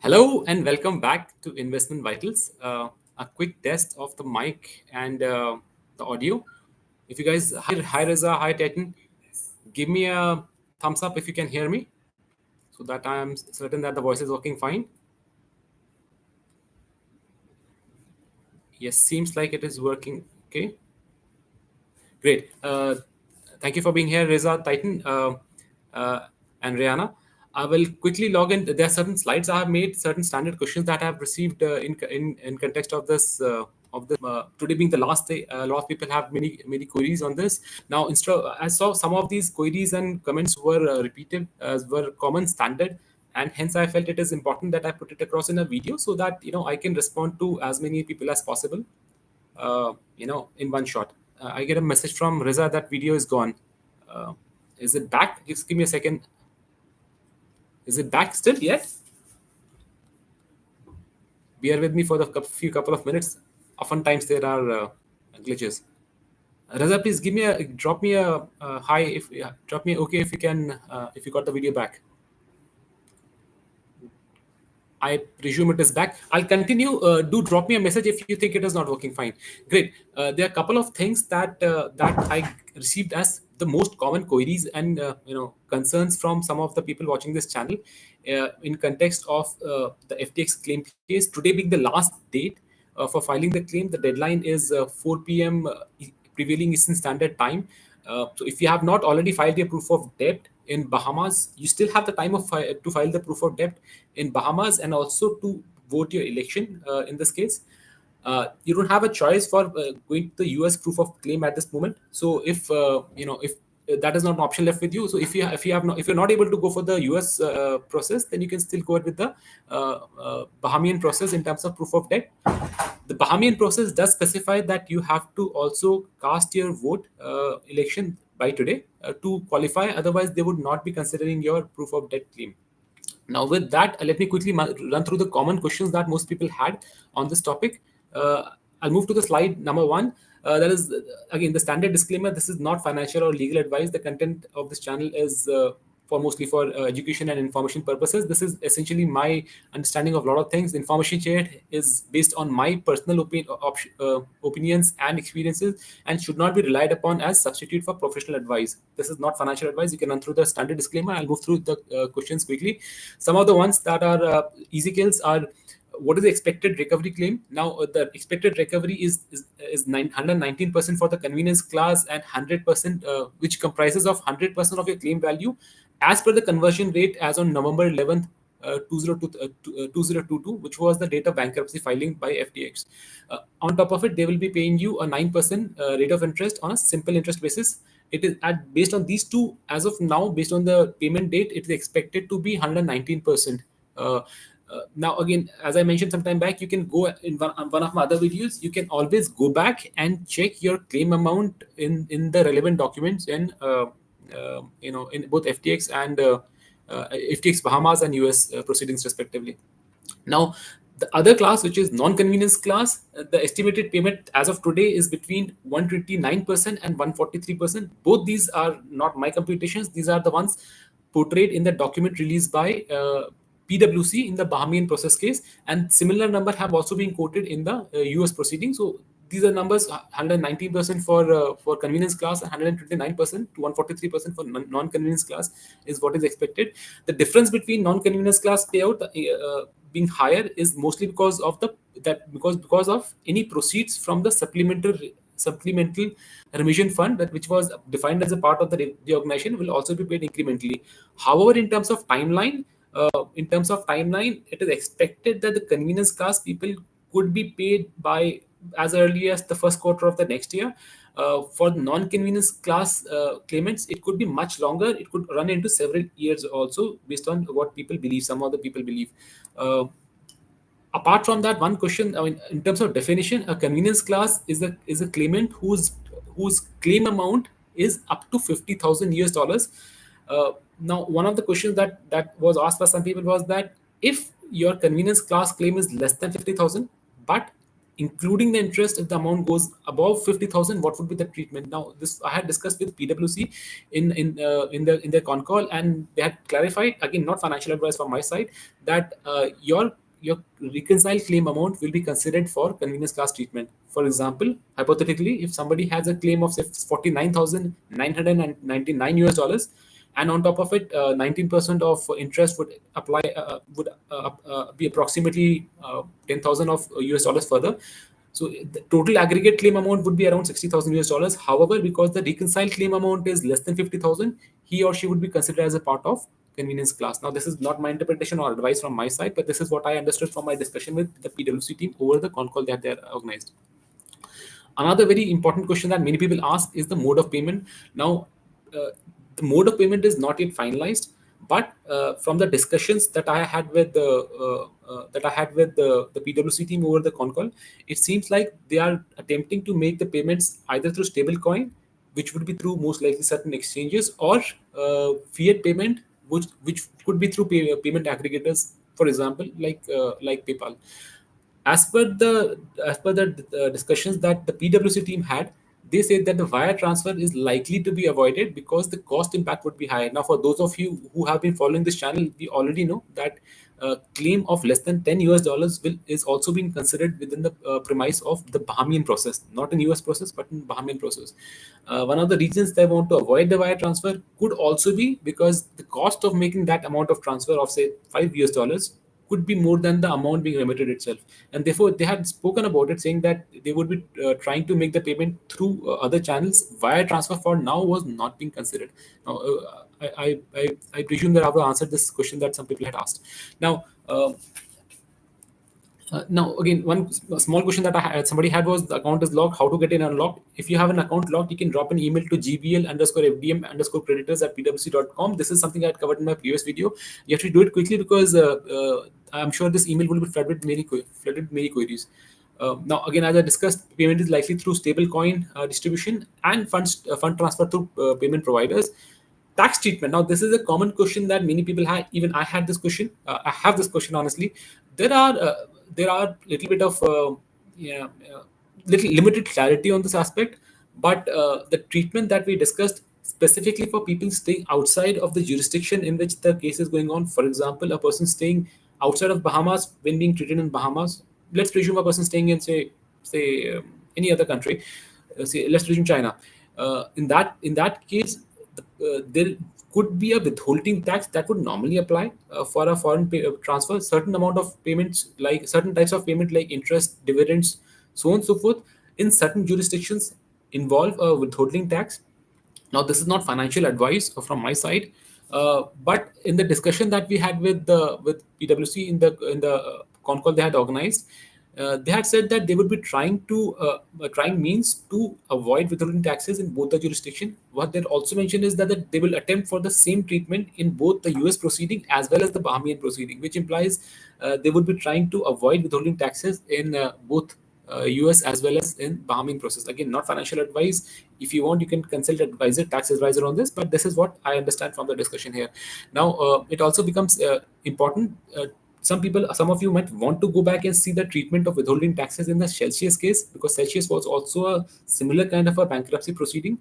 Hello and welcome back to Investment Vitals. A quick test of the mic and the audio. If you guys, hi Reza, hi Titan, give me a thumbs up if you can hear me so that I am certain that the voice is working fine. Yes, seems like it is working. Okay, great. Thank you for being here, Reza, Titan, uh, and Rihanna. I will quickly log in. There are certain slides I have made, certain standard questions that I have received in context of this today being the last day. A lot of people have many queries on this. Now, I saw some of these queries and comments were repeated, were common standard, and hence I felt it is important that I put it across in a video so that I can respond to as many people as possible in one shot. I get a message from Riza that video is gone. Uh, is it back? Just give me a second. Is it back still yet? Bear with me for the few couple of minutes. Oftentimes there are glitches. Riza, please drop me a hi if drop me okay if you can if you got the video back. I presume it is back. I'll continue. Do drop me a message if you think it is not working fine. Great. There are a couple of things that I received as the most common queries and concerns from some of the people watching this channel in context of the FTX claim case. Today being the last date for filing the claim, the deadline is 4 p.m. Prevailing Eastern Standard Time. So if you have not already filed your proof of debt in Bahamas, you still have the time to file the proof of debt in Bahamas and also to vote your election in this case. You don't have a choice for going to the US proof of claim at this moment. So if that is not an option left with you. So if you're not able to go for the US process, then you can still go ahead with the Bahamian process in terms of proof of debt. The Bahamian process does specify that you have to also cast your vote election by today to qualify. Otherwise, they would not be considering your proof of debt claim. Now, with that, let me quickly run through the common questions that most people had on this topic. I'll move to the slide number one. That is, again, the standard disclaimer. This is not financial or legal advice. The content of this channel is for mostly for education and information purposes. This is essentially my understanding of a lot of things. Information shared is based on my personal opinions and experiences and should not be relied upon as substitute for professional advice. This is not financial advice. You can run through the standard disclaimer. I'll move through the questions quickly. Some of the ones that are easy kills are: what is the expected recovery claim? Now, the expected recovery is 119% for the convenience class and 100%, which comprises of 100% of your claim value, as per the conversion rate as on November 11th. 2022, which was the date of bankruptcy filing by FTX. On top of it, they will be paying you a 9% rate of interest on a simple interest basis. It is based on these two as of now. Based on the payment date, it is expected to be 119%. Now, again, as I mentioned some time back, you can go in one of my other videos. You can always go back and check your claim amount in the relevant documents in both FTX and FTX Bahamas and US proceedings respectively. Now, the other class, which is non-convenience class, the estimated payment as of today is between 129% and 143%. Both these are not my computations. These are the ones portrayed in the document released by PwC in the Bahamian process case, and similar number have also been quoted in the US proceeding. So these are numbers: 119% for convenience class, 129% to 143% for non-convenience class is what is expected. The difference between non-convenience class payout being higher is mostly because of because of any proceeds from the supplemental remission fund, that which was defined as a part of the reorganization, will also be paid incrementally. However, in terms of timeline, it is expected that the convenience class people could be paid by as early as the first quarter of the next year. For non-convenience class claimants, it could be much longer. It could run into several years also, based on what people believe. Some other people believe. Apart from that, one question: I mean, in terms of definition, a convenience class is a claimant whose claim amount is up to $50,000 US. Now, one of the questions that was asked by some people was that if your convenience class claim is less than 50,000, but including the interest, if the amount goes above 50,000, what would be the treatment? Now, this I had discussed with PwC in their con call, and they had clarified, again, not financial advice from my side, that your reconciled claim amount will be considered for convenience class treatment. For example, hypothetically, if somebody has a claim of say 49,999 US dollars, and on top of it, 19% of interest would apply, would be approximately 10,000 of US dollars further. So the total aggregate claim amount would be around 60,000 US dollars. However, because the reconciled claim amount is less than 50,000, he or she would be considered as a part of convenience class. Now, this is not my interpretation or advice from my side, but this is what I understood from my discussion with the PwC team over the con call that they organized. Another very important question that many people ask is the mode of payment. Now, the mode of payment is not yet finalized, but from the discussions that I had with the PwC team over the con call, it seems like they are attempting to make the payments either through stablecoin, which would be through most likely certain exchanges, or fiat payment, which could be through payment aggregators, for example, like PayPal. As per the discussions that the PwC team had, they said that the wire transfer is likely to be avoided because the cost impact would be higher. Now, for those of you who have been following this channel, we already know that claim of less than 10 US dollars is also being considered within the premise of the Bahamian process, not in US process, but in Bahamian process. One of the reasons they want to avoid the wire transfer could also be because the cost of making that amount of transfer of say 5 US dollars could be more than the amount being remitted itself. And therefore, they had spoken about it, saying that they would be trying to make the payment through other channels. Wire transfer for now was not being considered. Now, I presume that I've answered this question that some people had asked. Now, again, small question that somebody had was, the account is locked. How to get it unlocked? If you have an account locked, you can drop an email to gbl_fdm_creditors@pwc.com. This is something I had covered in my previous video. You have to do it quickly because I'm sure this email will be flooded with many queries. Now, again, as I discussed, payment is likely through stablecoin distribution and fund transfer through payment providers. Tax treatment. Now, this is a common question that many people have. Even I had this question. I have this question honestly. There are little bit of yeah, little limited clarity on this aspect, but the treatment that we discussed specifically for people staying outside of the jurisdiction in which the case is going on. For example, a person staying outside of Bahamas when being treated in Bahamas. Let's presume a person staying in say any other country. Say let's presume China. In that case, there could be a withholding tax that would normally apply for a foreign transfer. Certain amount of payments, like certain types of payment, like interest, dividends, so on and so forth, in certain jurisdictions involve a withholding tax. Now, this is not financial advice from my side, but in the discussion that we had with PwC in the con call they had organized, they had said that they would be trying means to avoid withholding taxes in both the jurisdiction. What they also mentioned is that they will attempt for the same treatment in both the US proceeding as well as the Bahamian proceeding, which implies they would be trying to avoid withholding taxes in both US as well as in Bahamian process. Again, not financial advice. If you want, you can consult advisor, tax advisor on this. But this is what I understand from the discussion here. Now, it also becomes important. Some of you might want to go back and see the treatment of withholding taxes in the Celsius case, because Celsius was also a similar kind of a bankruptcy proceeding.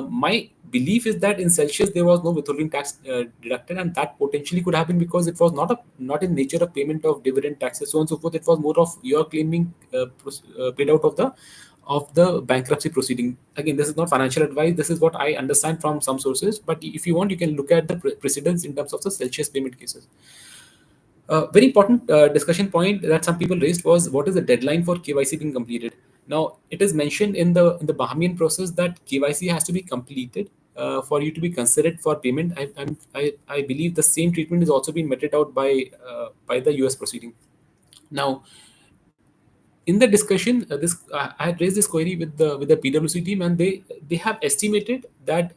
My belief is that in Celsius there was no withholding tax deducted, and that potentially could happen because it was not in nature of payment of dividend taxes, so on and so forth. It was more of your claiming paid out of the bankruptcy proceeding. Again, this is not financial advice. This is what I understand from some sources. But if you want, you can look at the precedents in terms of the Celsius payment cases. Very important discussion point that some people raised was, what is the deadline for KYC being completed? Now, it is mentioned in the Bahamian process that KYC has to be completed for you to be considered for payment. I believe the same treatment is also being meted out by the US proceeding. Now, in the discussion, I had raised this query with the PwC team, and they have estimated that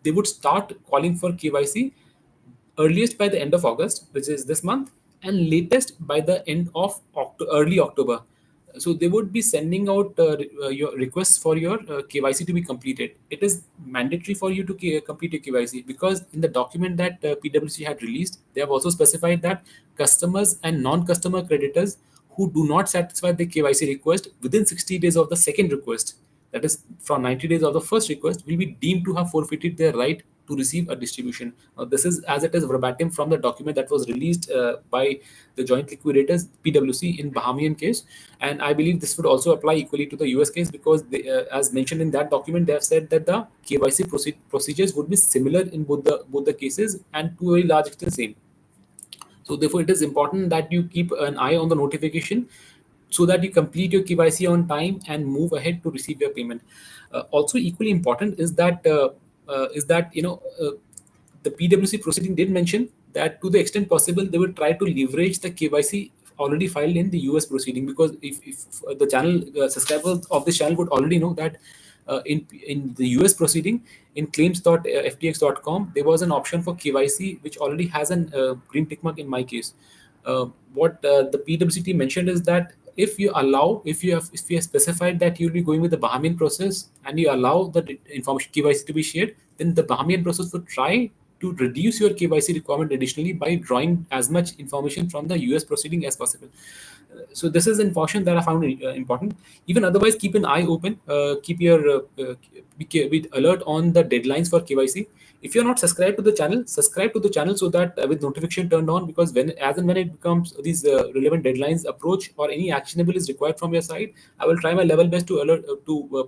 they would start calling for KYC earliest by the end of August, which is this month, and latest by the end of early October. So they would be sending out your requests for your KYC to be completed. It is mandatory for you to complete your KYC, because in the document that PwC had released, they have also specified that customers and non-customer creditors who do not satisfy the KYC request within 60 days of the second request, that is from 90 days of the first request, will be deemed to have forfeited their right to receive a distribution. This is as it is verbatim from the document that was released by the joint liquidators PwC in Bahamian case, and I believe this would also apply equally to the US case, because they, as mentioned in that document, they have said that the KYC procedures would be similar in both the cases, and to a very large extent same. So therefore, it is important that you keep an eye on the notification so that you complete your KYC on time and move ahead to receive your payment. Also, equally important is that the PwC proceeding did mention that to the extent possible they will try to leverage the KYC already filed in the US proceeding, because if the channel subscribers of this channel would already know that in the US proceeding, in claims.ftx.com, there was an option for KYC which already has an green tick mark in my case. What the PwC mentioned is that if you have specified that you'll be going with the Bahamian process and you allow the information KYC to be shared, then the Bahamian process would try to reduce your KYC requirement additionally by drawing as much information from the US proceeding as possible. So this is information that I found important. Even otherwise, keep an eye open. Keep your be alert on the deadlines for KYC. If you're not subscribed to the channel, subscribe to the channel so that with notification turned on, because when as and when it becomes these relevant deadlines approach or any actionable is required from your side, I will try my level best to alert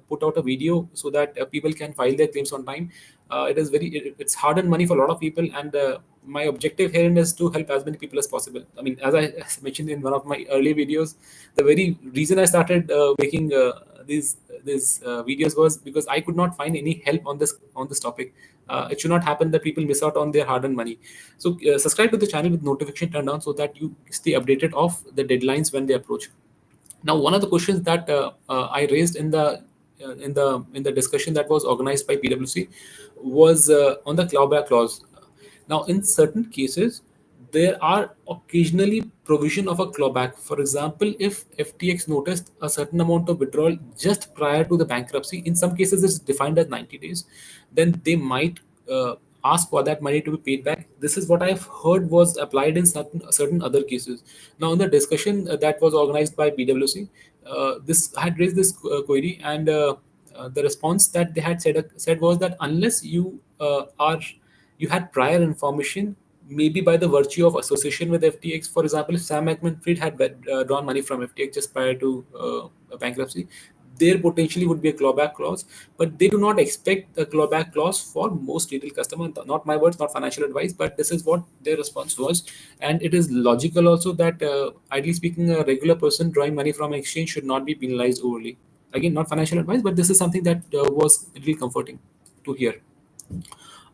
put out a video so that people can file their claims on time. It's hard earned money for a lot of people, and my objective here is to help as many people as possible. I mean, as I mentioned in one of my early videos, the very reason I started making these videos was because I could not find any help on this topic. It should not happen that people miss out on their hard-earned money. So subscribe to the channel with notification turned on so that you stay updated of the deadlines when they approach. Now, one of the questions that I raised in the discussion that was organized by PwC was on the clawback clause. Now, in certain cases, there are occasionally provision of a clawback. For example, if FTX noticed a certain amount of withdrawal just prior to the bankruptcy, in some cases it's defined as 90 days, then they might ask for that money to be paid back. This is what I've heard was applied in certain other cases. Now, in the discussion that was organized by PwC, this I had raised this query, and the response that they had said was that unless you had prior information, maybe by the virtue of association with FTX. For example, if Sam Bankman-Fried had drawn money from FTX just prior to bankruptcy, there potentially would be a clawback clause, but they do not expect a clawback clause for most retail customers. Not my words, not financial advice, but this is what their response was. And it is logical also that, ideally speaking, a regular person drawing money from exchange should not be penalized overly. Again, not financial advice, but this is something that was really comforting to hear.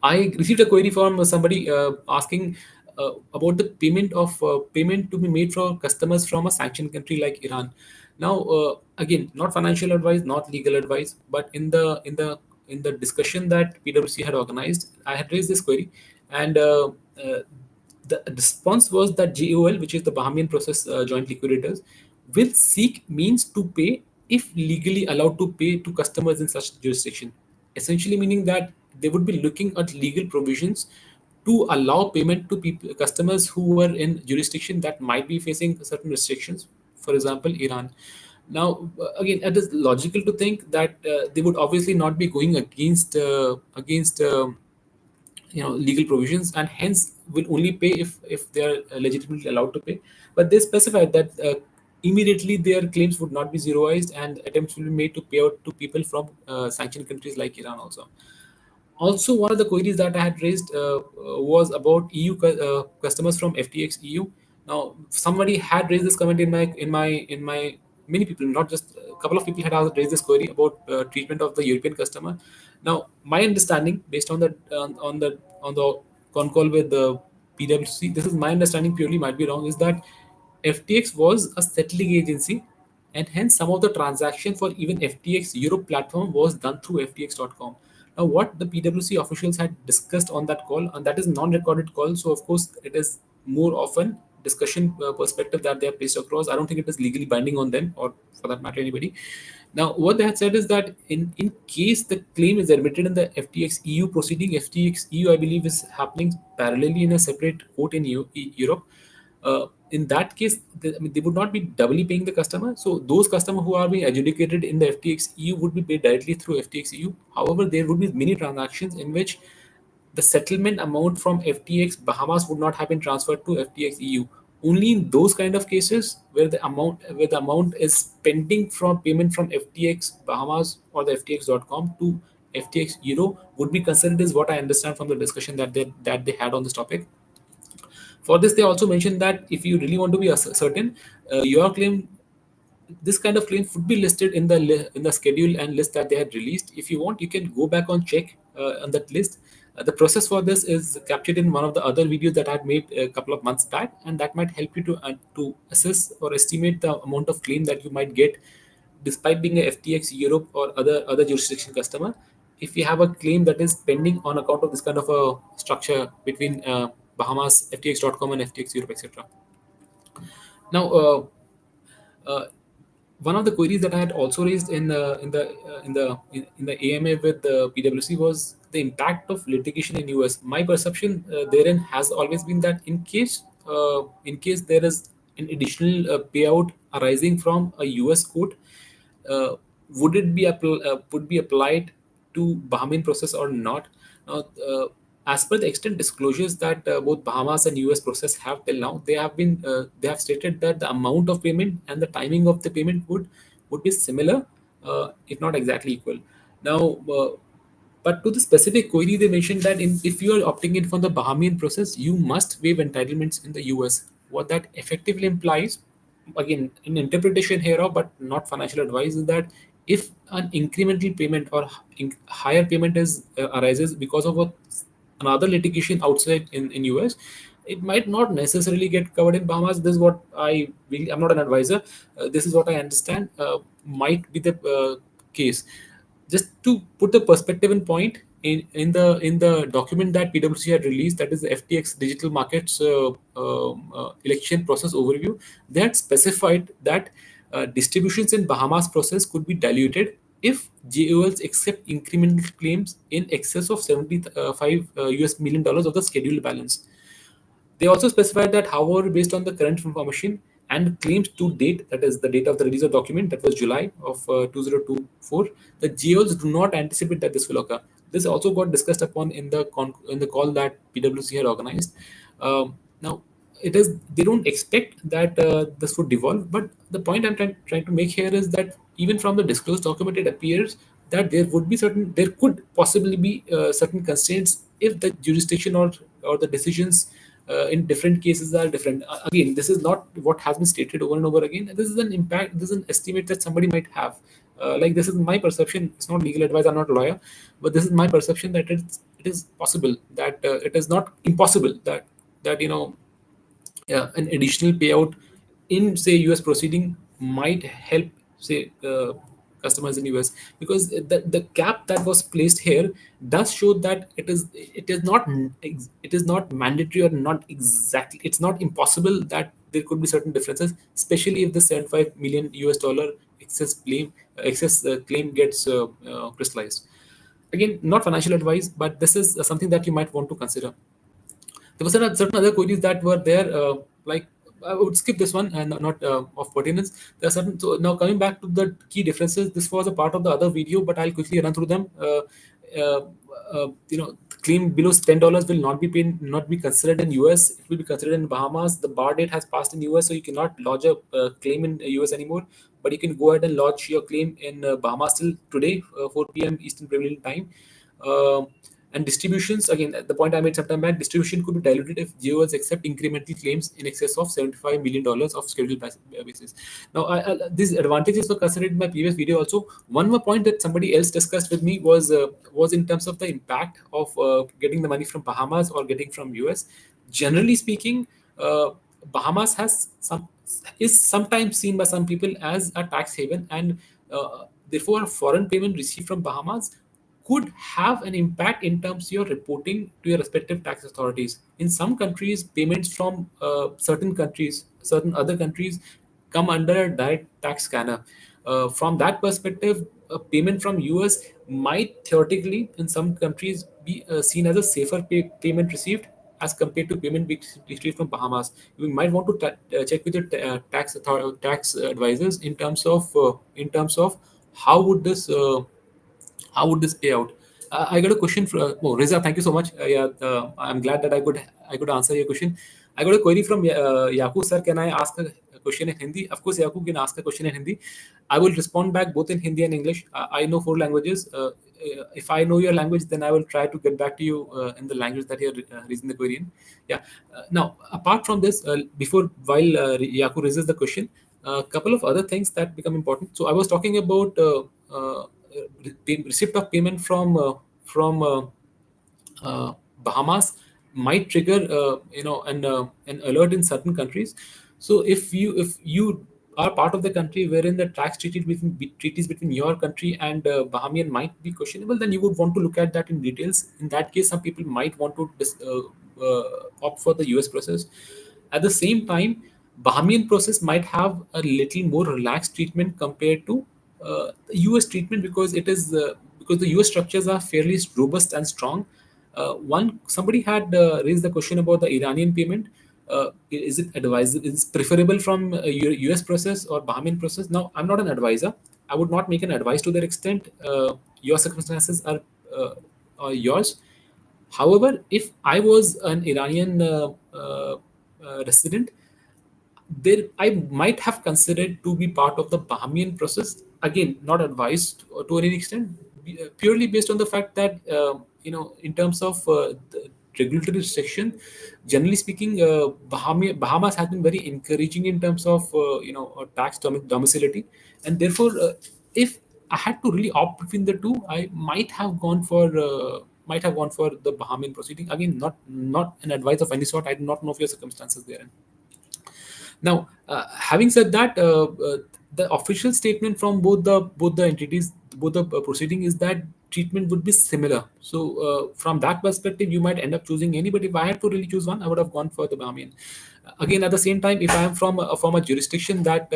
I received a query from somebody asking about the payment to be made for customers from a sanctioned country like Iran. Now, again, not financial advice, not legal advice, but in the discussion that PwC had organized, I had raised this query, and the response was that GOL, which is the Bahamian process joint liquidators, will seek means to pay if legally allowed to pay to customers in such jurisdiction. Essentially, meaning that they would be looking at legal provisions to allow payment to people, customers who were in jurisdiction that might be facing certain restrictions. For example, Iran. Now, again, it is logical to think that they would obviously not be going against legal provisions, and hence will only pay if they are legitimately allowed to pay. But they specified that immediately their claims would not be zeroized, and attempts will be made to pay out to people from sanctioned countries like Iran also. Also, one of the queries that I had raised was about customers from FTX EU. Now, somebody had raised this comment in my many people, not just a couple of people had raised this query about treatment of the European customer. Now, my understanding, based on the con call with the PwC, this is my understanding, purely might be wrong, is that FTX was a settling agency, and hence some of the transaction for even FTX Europe platform was done through FTX.com. Now, what the PwC officials had discussed on that call, and that is non-recorded call, so of course it is more often discussion perspective that they have placed across. I don't think it is legally binding on them, or for that matter anybody. Now, what they had said is that in case the claim is admitted in the FTX EU proceeding, FTX EU, I believe, is happening parallelly in a separate court in Europe. in that case, I mean, they would not be doubly paying the customer. So those customers who are being adjudicated in the FTX EU would be paid directly through FTX EU. However, there would be many transactions in which the settlement amount from FTX Bahamas would not have been transferred to FTX EU. Only in those kind of cases where the amount is pending from payment from FTX Bahamas or the FTX.com to FTX Euro would be considered, is what I understand from the discussion that they had on this topic. For this, they also mentioned that if you really want to be certain, your claim, this kind of claim would be listed in the in the schedule and list that they had released. If you want, you can go back on check on that list. The process for this is captured in one of the other videos that I had made a couple of months back, and that might help you to assess or estimate the amount of claim that you might get, despite being a FTX Europe or other jurisdiction customer. If you have a claim that is pending on account of this kind of a structure between Bahamas, FTX.com, and FTX Europe, etc. Now, uh, one of the queries that I had also raised in the AMA with the PwC was the impact of litigation in US. My perception therein has always been that in case there is an additional payout arising from a US court, uh, would be applied to Bahamian process or not? Now, as per the extent disclosures that both Bahamas and US process have till now, they have stated that the amount of payment and the timing of the payment would be similar, if not exactly equal. Now, but to the specific query, they mentioned that if you are opting in for the Bahamian process, you must waive entitlements in the US. What that effectively implies, again, in interpretation hereof, but not financial advice, is that if an incremental payment or higher payment arises because of another litigation outside in US, it might not necessarily get covered in Bahamas. This is what I'm not an advisor. This is what I understand might be the case. Just to put the perspective in point, in the document that PwC had released, that is the FTX digital markets election process overview, they had specified that distributions in Bahamas process could be diluted if JOLs accept incremental claims in excess of 75 US million dollars of the scheduled balance. They also specified that, however, based on the current information and claims to date, that is the date of the release of document, that was July of 2024, the GOs do not anticipate that this will occur. This also got discussed upon in the call that PwC had organized. Now, it is they don't expect that this would devolve, but the point I'm trying to make here is that even from the disclosed document, it appears that there could possibly be certain constraints if the jurisdiction or the decisions in different cases are different. Again, this is not what has been stated over and over again. This is an impact. This is an estimate that somebody might have. Like, this is my perception. It's not legal advice. I'm not a lawyer, but this is my perception that it is possible that it is not impossible that an additional payout in, say, US proceeding might help, say, customers in US, because the cap that was placed here does show that it is not mandatory or not exactly, it's not impossible that there could be certain differences, especially if the 75 million US dollar excess claim gets crystallized. Again, not financial advice, but this is something that you might want to consider. There were certain other queries that were there, like, I would skip this one and not of pertinence. There are certain. So now, coming back to the key differences, this was a part of the other video, but I'll quickly run through them. Uh, Claim below $10 will not be considered in US. It will be considered in Bahamas. The bar date has passed in US, so you cannot lodge a claim in US anymore. But you can go ahead and lodge your claim in Bahamas till today, 4 p.m. Eastern Prevailing time. Uh, and distributions, again, the point I made sometime back, distribution could be diluted if GOs accept incremental claims in excess of $75 million of scheduled basis. Now, these advantages were considered in my previous video also. One more point that somebody else discussed with me was in terms of the impact of getting the money from Bahamas or getting from US. Generally speaking, Bahamas is sometimes seen by some people as a tax haven, and therefore a foreign payment received from Bahamas could have an impact in terms of your reporting to your respective tax authorities. In some countries, payments from certain other countries, come under a direct tax scanner. From that perspective, a payment from US might theoretically, in some countries, be seen as a safer payment received. as compared to payment being received from Bahamas. You might want to check with your tax advisors in terms of how would this how would this pay out? I got a question from Riza. Thank you so much. Yeah, I'm glad that I could answer your question. I got a query from Yaku sir. Can I ask a question in Hindi? Of course, Yaku can ask a question in Hindi. I will respond back both in Hindi and English. I know four languages. If I know your language, then I will try to get back to you in the language that you're raising the query in. Yeah. Now, apart from this, before while Yaku raises the question, a couple of other things that become important. So I was talking about receipt of payment from Bahamas might trigger an alert in certain countries. So if you are part of the country wherein the tax treaties between your country and Bahamian might be questionable, then you would want to look at that in details. In that case, some people might want to opt for the US process. At the same time, Bahamian process might have a little more relaxed treatment compared to the US treatment, because the US structures are fairly robust and strong. One somebody had raised the question about the Iranian payment. Is it advisable? Is it preferable from US process or Bahamian process? Now, I'm not an advisor. I would not make an advice to that extent. Your circumstances are yours. However, if I was an Iranian resident, there I might have considered to be part of the Bahamian process. Again, not advised to any extent, purely based on the fact that in terms of the regulatory section, generally speaking, Bahamas has been very encouraging in terms of tax domicility, and therefore, if I had to really opt between the two, I might have gone for the Bahamian proceeding. Again, not an advice of any sort. I do not know of your circumstances there. Now, having said that, the official statement from both the entities, both the proceeding, is that treatment would be similar. So, from that perspective, you might end up choosing any. But if I had to really choose one, I would have gone for the Bahamian. Again, at the same time, if I am from a jurisdiction that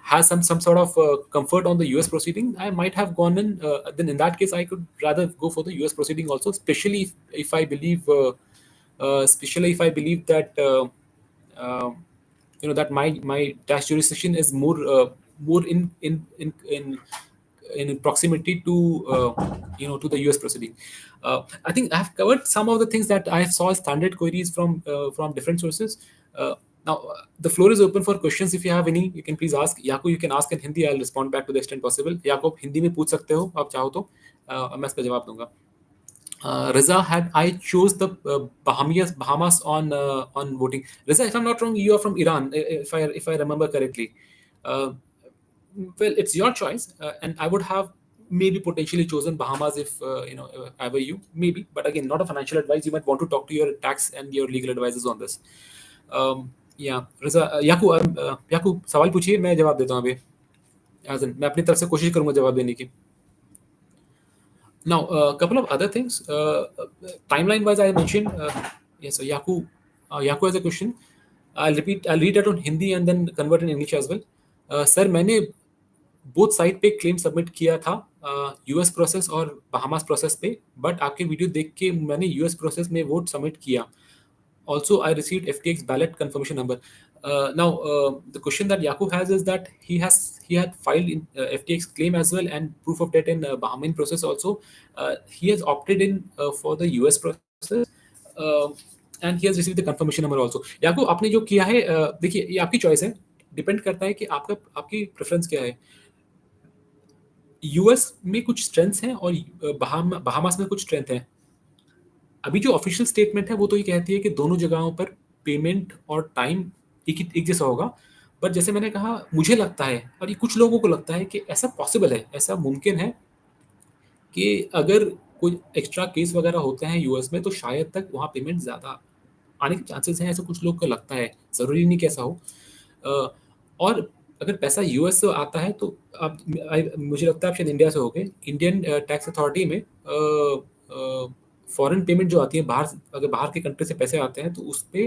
has some sort of comfort on the US proceeding, I might have gone in. Then in that case, I could rather go for the US proceeding also, especially if I believe that uh, that my tax jurisdiction is more in proximity to to the US proceeding. I think I have covered some of the things that I saw as standard queries from different sources. Now, the floor is open for questions. If you have any, you can please ask. Yaku, you can ask in Hindi. I'll respond back to the extent possible. याकूब हिंदी में पूछ सकते हो आप चाहो तो मैं इसका जवाब दूंगा. Riza, had I chose the Bahamas on voting. Riza, if I'm not wrong, you are from Iran, if I remember correctly. Uh, well, it's your choice, and I would have maybe potentially chosen Bahamas if I were you, maybe. But again, not a financial advice. You might want to talk to your tax and your legal advisors on this. Yeah, Riza, याकू सवाल पूछिए मैं जवाब देता हूँ अभी. As in, मैं अपनी तरफ से कोशिश करूंगा जवाब देने की. Now, a couple of other things. Timeline-wise, I mentioned. Yes, so Yaku has a question. I'll repeat. I'll read it on Hindi and then convert in English as well. Sir, मैंने both साइड पे claim submit किया था, US process और Bahamas process पे, but आपके video देख के मैंने यूएस प्रोसेस में वोट सबमिट किया. Also, I received FTX ballot confirmation number. Now, the question that Yakub has is that he had filed in FTX claim as well and proof of debt in Bahamian process also. He has opted in for the US process, uh, and he has received the confirmation number also. Yakub, आपने जो किया है, देखिए ये आपकी choice है, depend करता है कि आपकी प्रेफरेंस क्या है. यूएस में कुछ स्ट्रेंथ्स हैं और बहामास में कुछ स्ट्रेंथ है. अभी जो ऑफिशियल स्टेटमेंट है वो तो ये कहती है कि दोनों जगहों पर पेमेंट और टाइम एक जैसा होगा. पर जैसे मैंने कहा, मुझे लगता है और ये कुछ लोगों को लगता है कि ऐसा पॉसिबल है, ऐसा मुमकिन है कि अगर कोई एक्स्ट्रा केस वगैरह होते हैं यूएस में तो शायद तक वहाँ पेमेंट ज़्यादा आने के चांसेस हैं. ऐसा कुछ लोग को लगता है, ज़रूरी नहीं कि ऐसा हो. और अगर पैसा यूएस से आता है तो आप मुझे लगता है आप शायद इंडिया से होगे. इंडियन टैक्स अथॉरिटी में फॉरेन पेमेंट जो आती है बाहर, अगर बाहर के कंट्री से पैसे आते हैं तो उस पे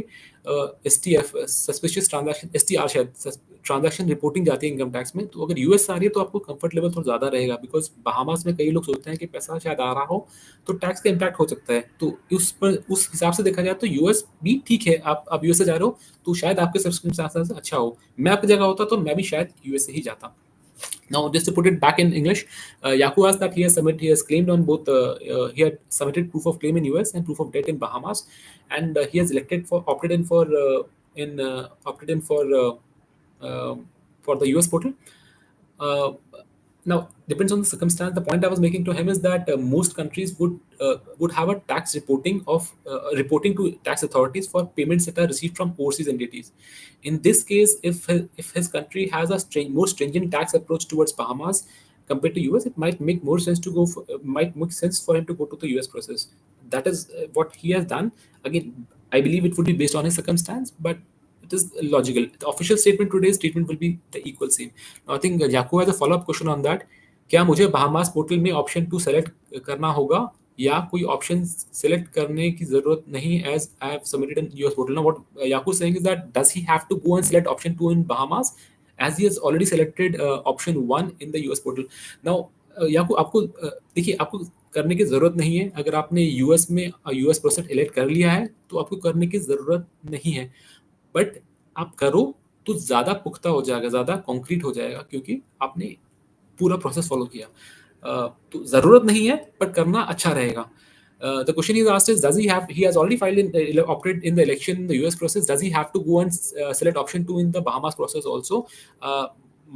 S T F, suspicious transaction, S T R शायद ट्रांजैक्शन रिपोर्टिंग जाती है इनकम टैक्स में, तो अगर यूएस आ रही है तो आपको कंफर्ट लेवल थोड़ा ज़्यादा रहेगा, बिकॉज बहामास में कई लोग सोचते हैं कि पैसा शायद आ रहा हो तो टैक्स का इम्पैक्ट हो सकता है। तो उस पर उस हिसाब से देखा जाए तो यूएस भी ठीक है। आप यूएस से जा रहे हो तो शायद आपके सर्कमस्टेंसेस अच्छा हो। मैं आपकी जगह होता तो मैं भी शायद यूएस से ही जाता। Now, just to put it back in English, Yaku asked that he has claimed on both. He had submitted proof of claim in US and proof of debt in Bahamas, and he has opted in opted in uh, for the US portal. Uh, Now, depends on the circumstance. The point I was making to him is that most countries would have a tax reporting to tax authorities for payments that are received from overseas entities. In this case, if his country has a more stringent tax approach towards Bahamas compared to US, it might make more sense to might make sense for him to go to the US process. That is what he has done. Again, I believe it would be based on his circumstance, but it is logical. The official statement, today's statement, will be the equal same. Now, I think Jaco has a follow-up question on that. क्या मुझे Bahamas portal में option 2 select करना होगा या कोई option select करने की जरूरत नहीं as I have submitted in US portal? Now what Yaku saying is that does he have to go and select option 2 in Bahamas as he has already selected option 1 in the US portal. Now, याकू आपको देखिए, आपको करने की जरूरत नहीं है। अगर आपने यूएस में यूएस प्रोसेस इलेक्ट कर लिया है तो आपको करने की जरूरत नहीं है, बट आप करो तो ज़्यादा पुख्ता हो जाएगा, ज़्यादा कॉन्क्रीट हो जाएगा, क्योंकि आपने पूरा प्रोसेस फॉलो किया। तो ज़रूरत नहीं है पर करना अच्छा रहेगा। The question is asked is, does he has already filed opted in the election in the US process, does he have to go and select option 2 in the Bahamas process also?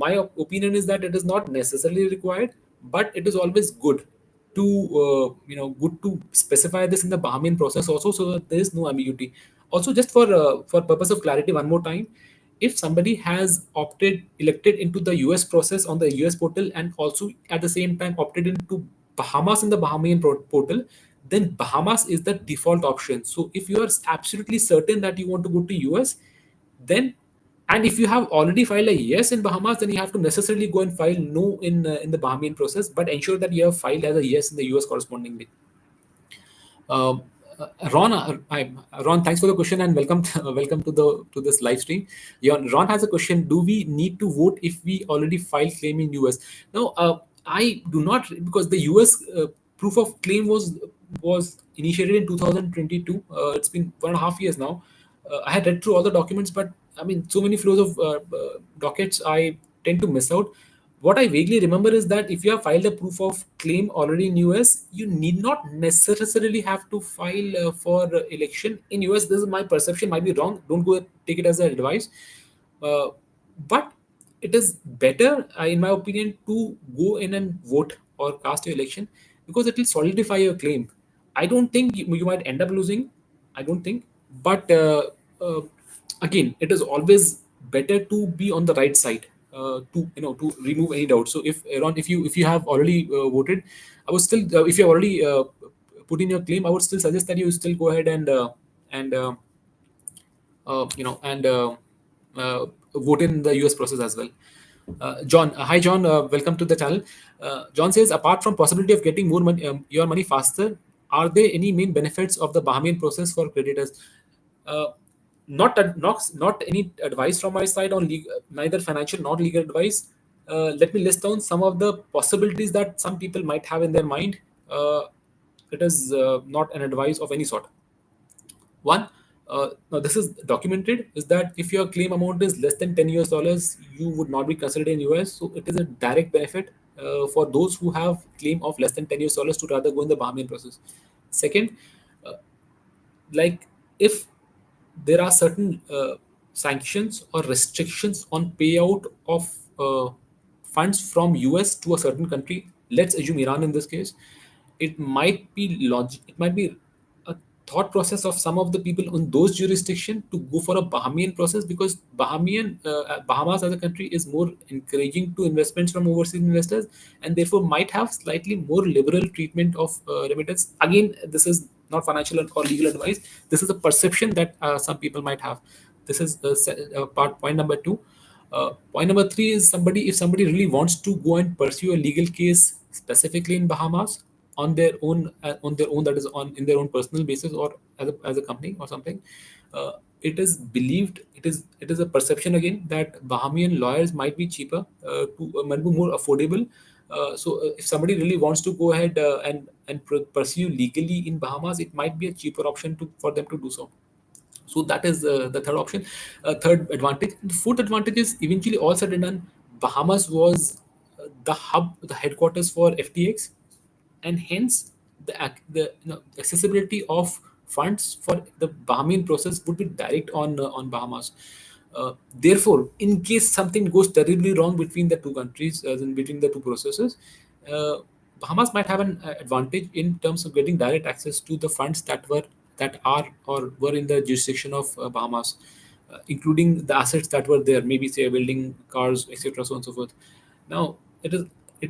My opinion is that it is not necessarily required, but it is always good to good to specify this in the Bahamian process also, so that there is no ambiguity. Also, just for purpose of clarity, one more time, if somebody has elected into the US process on the US portal and also at the same time opted into Bahamas in the Bahamian portal, then Bahamas is the default option. So if you are absolutely certain that you want to go to US, then, and if you have already filed a yes in Bahamas, then you have to necessarily go and file no in the Bahamian process, but ensure that you have filed as a yes in the US correspondingly. Uh, Ron, Ron, thanks for the question and welcome welcome to this live stream. Ron has a question: do we need to vote if we already filed claim in US? No, I do not, because the US proof of claim was initiated in 2022. It's been 1.5 years now. I had read through all the documents, but I mean, so many flows of dockets, I tend to miss out. What I vaguely remember is that if you have filed a proof of claim already in US, you need not necessarily have to file for election in US. This is my perception, might be wrong. Don't go take it as an advice. Uh, but it is better, in my opinion, to go in and vote or cast your election, because it will solidify your claim. I don't think you might end up losing. I don't think, but uh, again, it is always better to be on the right side, to remove any doubt. So if Aaron, if you have already voted, I would still, if you have already put in your claim, I would still suggest that you still go ahead and and vote in the US process as well. John, hi John, welcome to the channel. John says, apart from possibility of getting more money, your money faster, are there any main benefits of the Bahamian process for creditors? Uh, not any advice from my side on neither financial nor legal advice. Let me list down some of the possibilities that some people might have in their mind. It is not an advice of any sort. One, now this is documented, is that if your claim amount is less than 10 US dollars, you would not be considered in US. So it is a direct benefit for those who have claim of less than 10 US dollars to rather go in the Bahamian process. Second, uh, like if there are certain sanctions or restrictions on payout of funds from US to a certain country, let's assume Iran in this case, it might be a thought process of some of the people in those jurisdictions to go for a Bahamian process, because Bahamas as a country is more encouraging to investments from overseas investors, and therefore might have slightly more liberal treatment of remittance. Again, this is not financial or legal advice. This is a perception that some people might have. This is point number two. Point number three is, if somebody really wants to go and pursue a legal case specifically in Bahamas on their own, that is on in their own personal basis or as a company or something, uh, it is believed, it is a perception again that Bahamian lawyers might be cheaper, might be more affordable. So if somebody really wants to go ahead and pursue legally in Bahamas, it might be a cheaper option for them to do so. So that is the third option, third advantage. The fourth advantage is, eventually all said and done, Bahamas was the hub, the headquarters for FTX, and hence the accessibility of funds for the Bahamian process would be direct on Bahamas. Therefore, in case something goes terribly wrong between the two countries, as in between the two processes, uh, Bahamas might have an advantage in terms of getting direct access to the funds that are or were in the jurisdiction of Bahamas, including the assets that were there, maybe say a building, cars, etc., so on and so forth. Now, it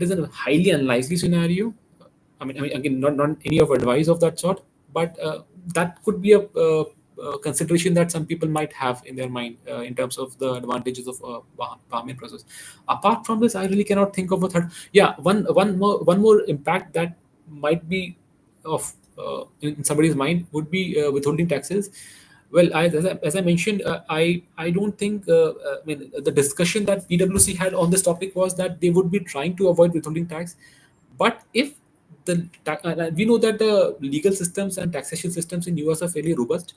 is a highly unlikely scenario. I mean, again, not any of advice of that sort, but that could be a consideration that some people might have in their mind in terms of the advantages of Bahamian process. Apart from this, I really cannot think of a third. Yeah, one more impact that might be of in somebody's mind would be withholding taxes. Well, as I mentioned, I don't think. I mean, the discussion that PwC had on this topic was that they would be trying to avoid withholding tax, but if we know that the legal systems and taxation systems in US are fairly robust.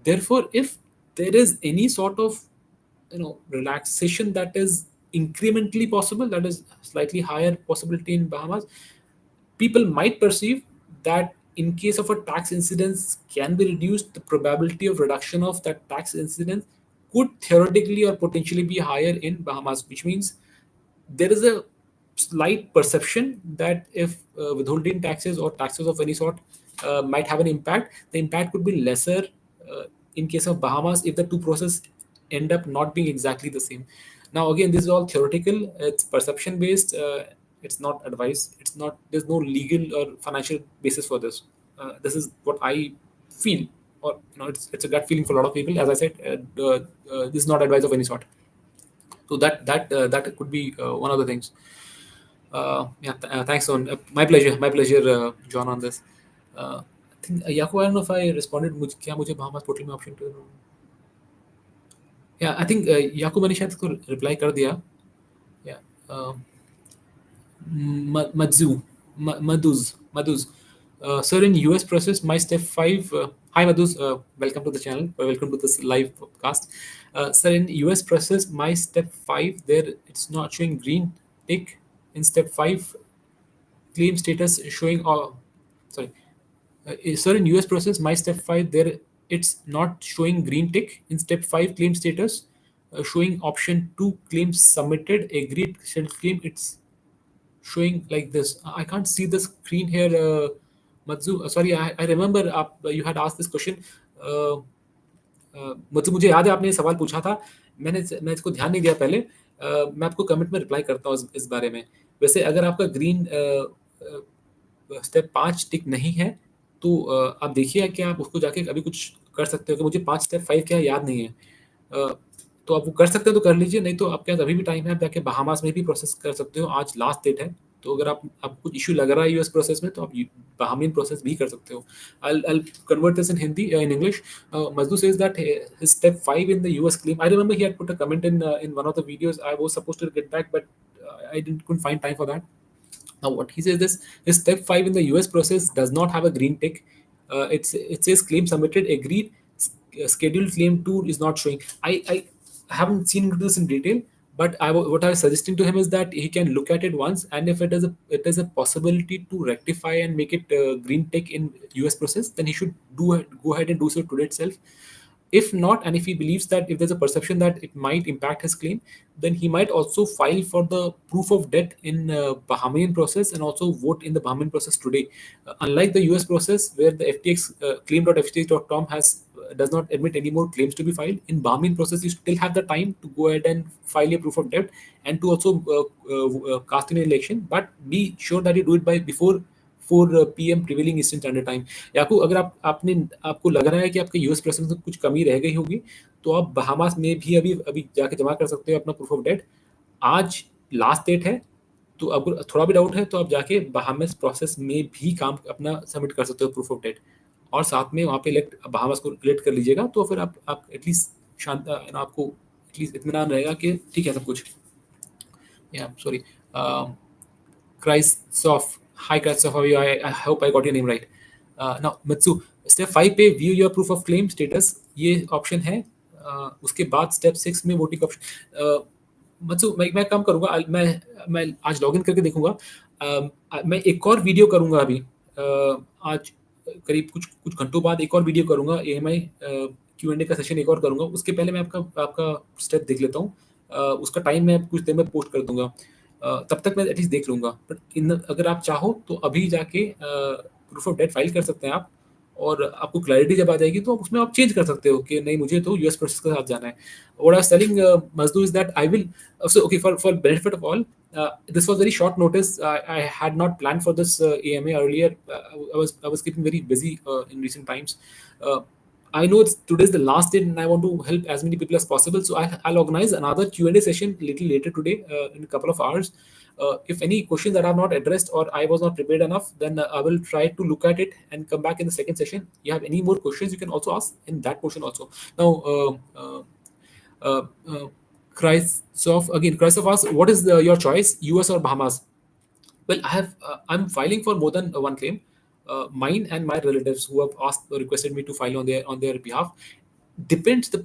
Therefore, if there is any sort of relaxation that is incrementally possible, that is slightly higher possibility in Bahamas, people might perceive that in case of a tax incidence can be reduced, the probability of reduction of that tax incidence could theoretically or potentially be higher in Bahamas, which means there is a slight perception that if withholding taxes or taxes of any sort might have an impact, the impact could be lesser in case of Bahamas if the two processes end up not being exactly the same. Now, again, this is all theoretical. It's perception based. It's not advice. It's not. There's no legal or financial basis for this. This is what I feel, or it's a gut feeling for a lot of people. As I said, this is not advice of any sort. So that could be one of the things. Yeah, thanks, on. My pleasure, John, on this. I think Yaku, I don't know if I responded. क्या मुझे Bahamas portal में option to? Yeah, I think Yaku मैंने शायद इसको reply कर दिया. Yeah. Uh, Madhuz. Sir, in US process, my step five. Hi, Madhuz. Welcome to the channel. Welcome to this live podcast. Sir, in US process, my step five, there it's not showing green tick. In step five, claim status showing. Sorry. Sir, in US process, my step five, there it's not showing green tick. In step five, claim status showing option two, claim submitted, agreed, self claim. It's showing like this. I can't see the screen here, Matsu. Sorry, I remember you had asked this question. मतलब मुझे याद है आपने ये सवाल पूछा था. मैं इसको ध्यान नहीं दिया पहले. मैं आपको कमेंट में रिप्लाई करता हूँ इस बारे में. वैसे अगर आपका ग्रीन स्टेप 5 टिक नहीं है, तो आप देखिए कि आप उसको जाके अभी कुछ कर सकते हो कि मुझे 5 स्टेप 5 क्या है, याद नहीं है. तो आप वो कर सकते हो तो कर लीजिए, नहीं तो आपके पास अभी भी टाइम है, आप जाके बहामास में भी प्रोसेस कर सकते हो. आज लास्ट डेट है, तो अगर आपको कुछ इश्यू लग रहा है यूएस प्रोसेस में, तो आप बहामियन प्रोसेस भी कर सकते हो. I'll convert this in Hindi, in English. Mazdu says that his step 5 in the US claim. I remember he had put a comment in one of the videos. I was supposed to get back, but couldn't find time for that. Now, what he says is his step 5 in the US process does not have a green tick. It says claim submitted, agreed. Scheduled claim 2 is not showing. I haven't seen into this in detail, but what I was suggesting to him is that he can look at it once, and if it is a possibility to rectify and make it green tick in US process, then he should go ahead and do so today itself. If not, and if he believes that if there's a perception that it might impact his claim, then he might also file for the proof of debt in Bahamian process and also vote in the Bahamian process today. Unlike the US process where the FTX claim.ftx.com does not admit any more claims to be filed, in Bahamian process you still have the time to go ahead and file a proof of debt and to also cast in an election, but be sure that you do it by before 4 PM prevailing Eastern Standard Time. Yaku, अगर आपको लग रहा है कि आपके US president में कुछ कमी रह गई होगी, तो आप बहामास में भी अभी अभी जाके जमा कर सकते हो अपना प्रूफ ऑफ डेट. आज लास्ट डेट है, तो अगर थोड़ा भी डाउट है तो आप जाके बहामास प्रोसेस में भी काम अपना सबमिट कर सकते हो प्रूफ ऑफ डेट. और साथ में वहाँ पे बहामास को इलेक्ट कर लीजिएगा, तो फिर आप एटलीस्ट शांत, आपको एटलीस्ट इत्मीनान रहेगा कि ठीक है सब कुछ। या sorry, Christoph. Hi, Christoph. How are you? I hope I got your name right. Now, Mitsu, step 5 पे view your proof of claim status, ये ऑप्शन है। उसके बाद स्टेप 6 में वोटिंग ऑप्शन। मत्सु, मैं काम करूंगा, मैं आज लॉगिन करके देखूंगा। मैं एक और वीडियो करूंगा अभी, आज करीब कुछ कुछ घंटों बाद एक और वीडियो करूंगा, एएमआई Q&A का सेशन एक और करूंगा। उसके पहले मैं आपका आपका स्टेप देख लेता हूँ। उसका टाइम मैं कुछ देर में पोस्ट कर दूंगा। तब तक मैं एटलीस्ट देख लूंगा। बट इन अगर आप चाहो तो अभी जाके प्रूफ ऑफ डेट फाइल कर सकते हैं आप, और आपको क्लैरिटी जब आ जाएगी तो उसमें आप चेंज कर सकते हो कि नहीं, मुझे तो यूएस प्रोसेस के साथ जाना है। व्हाट आई वाज टेलिंग मजदू is that I will, so okay, for benefit of all, this was very short notice. I had not planned for this AMA earlier. I was keeping very busy in recent times. uh, I know today's the last day and I want to help as many people as possible. So I'll organize another Q&A session a little later today, in a couple of hours. If any questions that are not addressed or I was not prepared enough, then I will try to look at it and come back in the second session. You have any more questions, you can also ask in that portion also. Now, Christoph, again, Christoph asks, what is your choice, US or Bahamas? Well, I'm filing for more than one claim. Mine and my relatives who have asked or requested me to file on their behalf. Depends the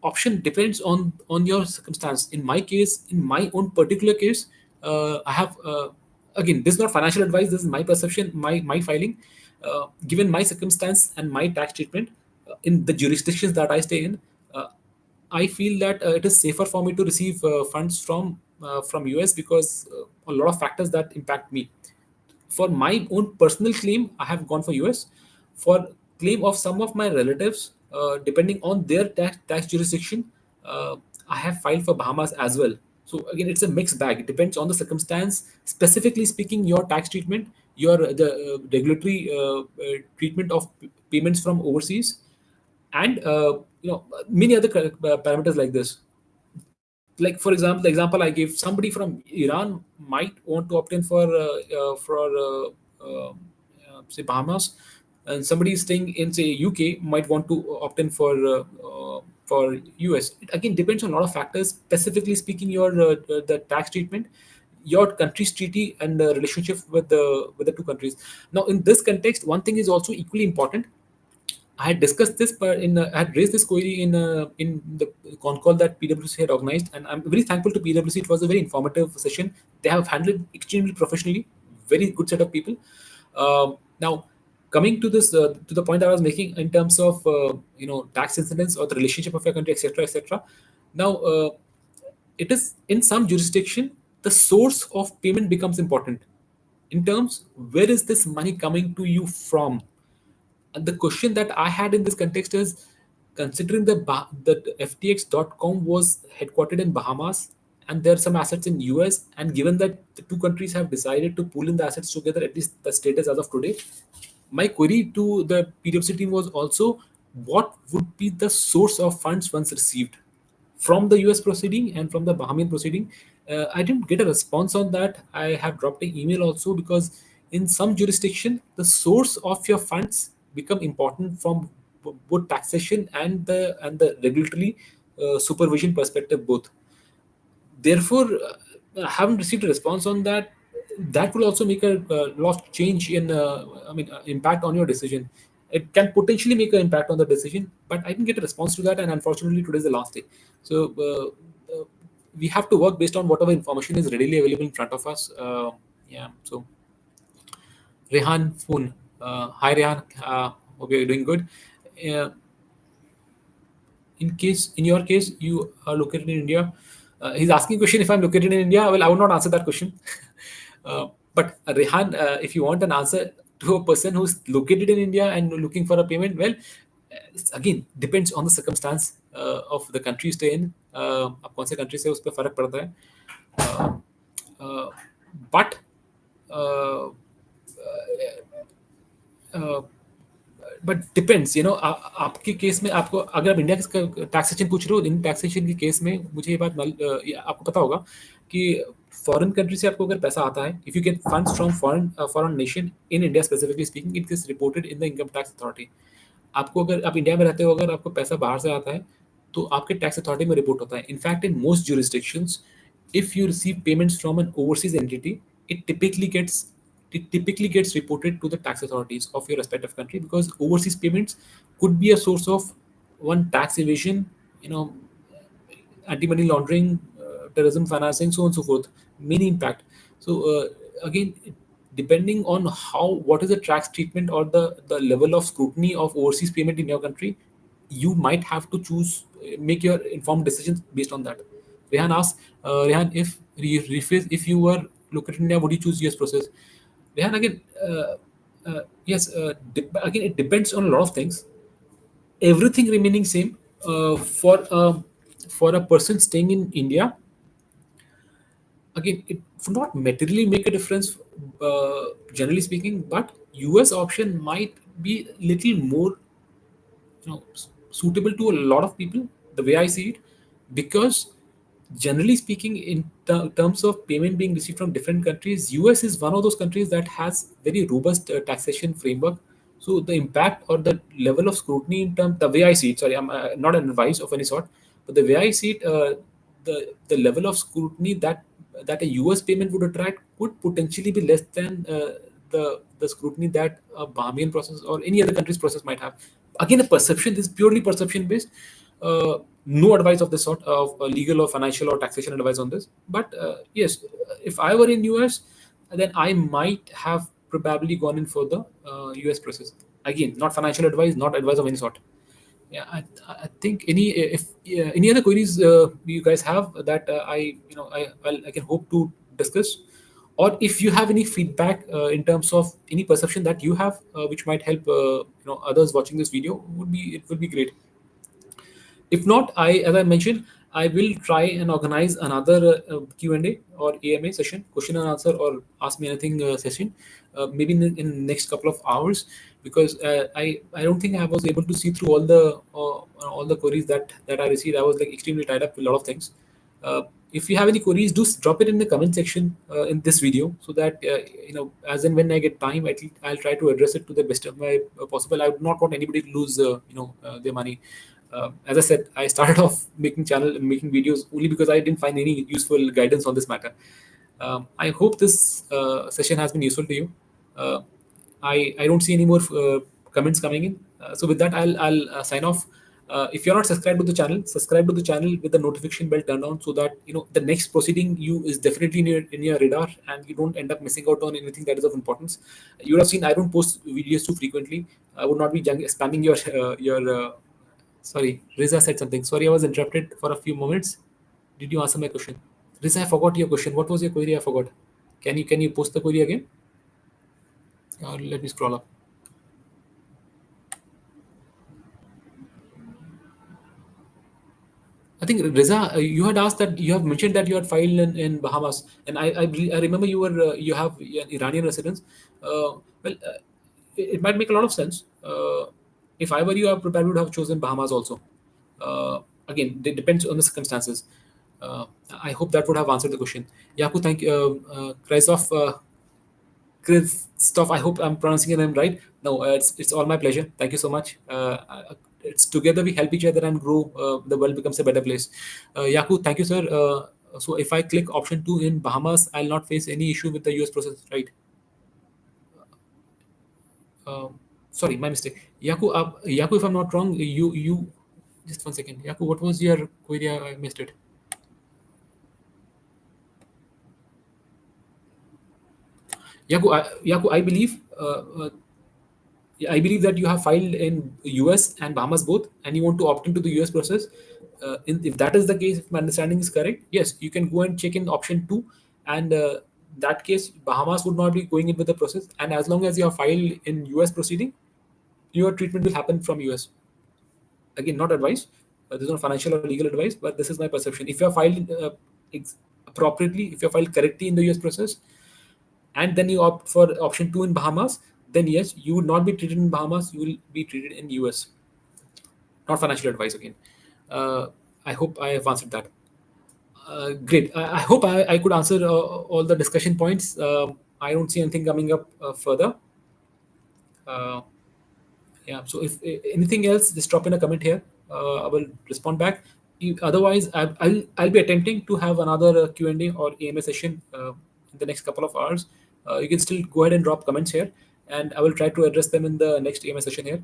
option depends on your circumstance. In my case, in my own particular case, I have, again, this is not financial advice. This is my perception, my filing. Given my circumstance and my tax treatment in the jurisdictions that I stay in, I feel that it is safer for me to receive funds from US, because a lot of factors that impact me. For my own personal claim, I have gone for US. For claim of some of my relatives, depending on their tax jurisdiction, I have filed for Bahamas as well. So again, it's a mixed bag. It depends on the circumstance. Specifically speaking, your tax treatment, your the regulatory treatment of payments from overseas, and many other parameters like this. Like for example, the example I gave, somebody from Iran might want to opt in for say Bahamas, and somebody staying in say UK might want to opt in for US. It again depends on a lot of factors. Specifically speaking, your the tax treatment, your country's treaty, and the relationship with the two countries. Now, in this context, one thing is also equally important. I had discussed this, but I had raised this query in the con call that PwC had organized, and I'm very thankful to PwC. It was a very informative session. They have handled it extremely professionally. Very good set of people. Now, coming to this to the point I was making in terms of tax incidents or the relationship of your country, etc., etc. Now, it is in some jurisdiction the source of payment becomes important. In terms, where is this money coming to you from? And the question that I had in this context is, considering that FTX.com was headquartered in Bahamas and there are some assets in US, and given that the two countries have decided to pool in the assets together, at least the status as of today, my query to the PwC team was also, what would be the source of funds once received from the US proceeding and from the Bahamian proceeding? I didn't get a response on that. I have dropped an email also, because in some jurisdiction, the source of your funds become important from both taxation and the regulatory supervision perspective both. Therefore, I haven't received a response on that. That will also make a lot of change in, impact on your decision. It can potentially make an impact on the decision, but I didn't get a response to that, and unfortunately, today is the last day. So we have to work based on whatever information is readily available in front of us. Yeah. So Rehan Foon, hi Rehan, hope you're doing good. Uh, in your case, you are located in India. He's asking a question, if I'm located in India. Well, I will not answer that question. But Rehan, if you want an answer to a person who's located in India and looking for a payment, well, it's again depends on the circumstance of the country you stay in. आप कौन से country से उस पर फर्क पड़ता है. But but depends, आपके केस में, आपको अगर आप इंडिया का टैक्सेशन पूछ रहे हो, इन टैक्सेशन के केस में मुझे ये बात आपको पता होगा, कि फॉरेन कंट्री से आपको अगर पैसा आता है, if you get funds from foreign nation in India specifically speaking, it is reported in the income tax authority. आपको अगर आप इंडिया में रहते हो, अगर आपको पैसा बाहर से आता है तो आपके टैक्स अथॉरिटी में रिपोर्ट होता है। In fact in most jurisdictions, if you receive payments from an overseas entity, it typically gets it typically gets reported to the tax authorities of your respective country, because overseas payments could be a source of one tax evasion, you know, anti-money laundering, terrorism financing, so on and so forth. Many impact. So again, depending on how what is the tax treatment or the level of scrutiny of overseas payment in your country, you might have to choose, make your informed decisions based on that. Rehan asks, Rehan, if you were located in India, would you choose US process? Rehan, again, yes, again, it depends on a lot of things. Everything remaining same, for a person staying in India, again, it would not materially make a difference, generally speaking, but US option might be little more, suitable to a lot of people, the way I see it, because generally speaking, in terms of payment being received from different countries, US is one of those countries that has very robust taxation framework. So the impact or the level of scrutiny, in terms, the way I see it, sorry, I'm not an advice of any sort, but the way I see it, the level of scrutiny that a US payment would attract would potentially be less than the scrutiny that a Bahamian process or any other country's process might have. Again, a perception, this is purely perception based. No advice of this sort of legal or financial or taxation advice on this. But yes, if I were in US, then I might have probably gone in for the US process. Again, not financial advice, not advice of any sort. Yeah, I think any other queries you guys have that I can hope to discuss, or if you have any feedback in terms of any perception that you have, which might help others watching this video, would be great. If not, as I mentioned, I will try and organize another Q&A or AMA session, question and answer, or ask me anything session, maybe in next couple of hours, because I don't think I was able to see through all the queries that I received. I was like extremely tied up with a lot of things. Uh, if you have any queries, do drop it in the comment section in this video, so that as and when I get time, I'll try to address it to the best of my possible. I would not want anybody to lose their money. As I said, I started off making videos only because I didn't find any useful guidance on this matter. I hope this session has been useful to you. Uh, I don't see any more comments coming in. So with that, I'll sign off. If you're not subscribed to the channel, subscribe to the channel with the notification bell turned on, so that the next proceeding you is definitely in your radar, and you don't end up missing out on anything that is of importance. You would have seen I don't post videos too frequently. I would not be spamming your sorry, Riza said something. Sorry, I was interrupted for a few moments. Did you answer my question? Riza, I forgot your question. What was your query? I forgot. Can you post the query again? Let me scroll up. I think Riza, you had asked that you have mentioned that you had filed in Bahamas, and I remember you have an Iranian residence. It might make a lot of sense. If I were you, I probably would have chosen Bahamas also. Again, it depends on the circumstances. I hope that would have answered the question. Yaku, thank you. Krzysztof, Christoph, I hope I'm pronouncing your name right. No, it's all my pleasure. Thank you so much. It's together we help each other and grow. The world becomes a better place. Yaku, thank you, sir. So if I click option two in Bahamas, I'll not face any issue with the US process, right? Sorry, my mistake. Yaku, if I'm not wrong, you just 1 second. Yaku, what was your query? I missed it. Yaku, I believe that you have filed in US and Bahamas both, and you want to opt into the US process. If that is the case, if my understanding is correct, yes, you can go and check in option two, and that case, Bahamas would not be going in with the process. And as long as you have filed in US proceeding, your treatment will happen from US. Again, not advice. There's no financial or legal advice, but this is my perception. If you have filed appropriately, if you have filed correctly in the US process, and then you opt for option two in Bahamas, then yes, you would not be treated in Bahamas. You will be treated in US. Not financial advice again. Uh, I hope I have answered that. Great. I hope I could answer all the discussion points. I don't see anything coming up further. Uh, yeah. So if anything else, just drop in a comment here. I will respond back. Otherwise, I'll be attempting to have another Q&A or AMA session in the next couple of hours. You can still go ahead and drop comments here, and I will try to address them in the next AMA session here.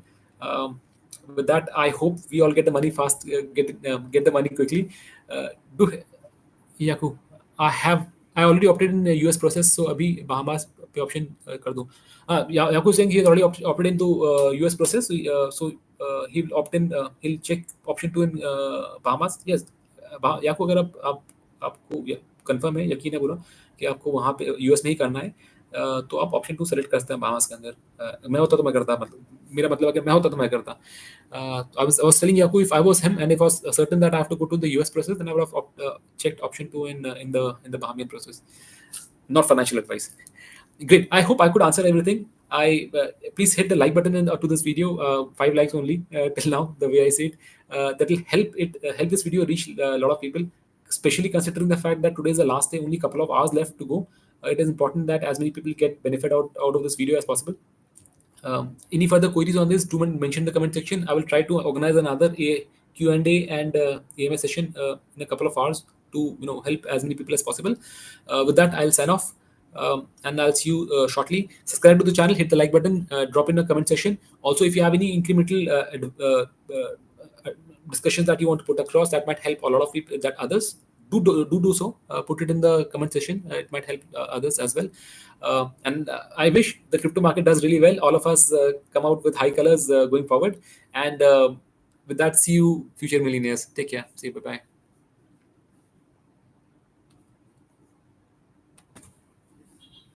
With that, I hope we all get the money fast, get the money quickly. Do याकू I already opted in the US process, so अभी Bahamas पे option कर दूँ. Yaku saying he has already opted into US process, he'll opt in. He'll check option 2 in Bahamas. Yes, Yaku अगर आप आपको confirm है, यकीन है पूरा कि आपको वहाँ पे US में ही करना है, तो आप ऑप्शन 2 सेलेक्ट करते हैं बाहामास के अंदर. मैं होता तो मैं करता, मतलब मेरा मतलब है कि मैं होता तो मैं करता. I was telling Yaku, if I was him and if I was certain that I have to go to the US process, then I would have checked option 2 in the Bahamian process. Not financial advice. Great. I hope I could answer everything. I Please hit the like button to this video. 5 likes only till now, the way I see it. That will help this video reach a lot of people, especially considering the fact that today is the last day, only a couple of hours left to go. It is important that as many people get benefit out of this video as possible. Any further queries on this, do mention in the comment section. I will try to organize another Q&A and AMA session in a couple of hours to help as many people as possible. With that, I'll sign off, and I'll see you shortly. Subscribe to the channel, hit the like button, drop in the comment section. Also, if you have any incremental discussions that you want to put across that might help a lot of people, that others do so, put it in the comment section. It might help others as well. And I wish the crypto market does really well, all of us come out with high colors going forward. And with that, see you future millionaires. Take care. See you. Bye bye.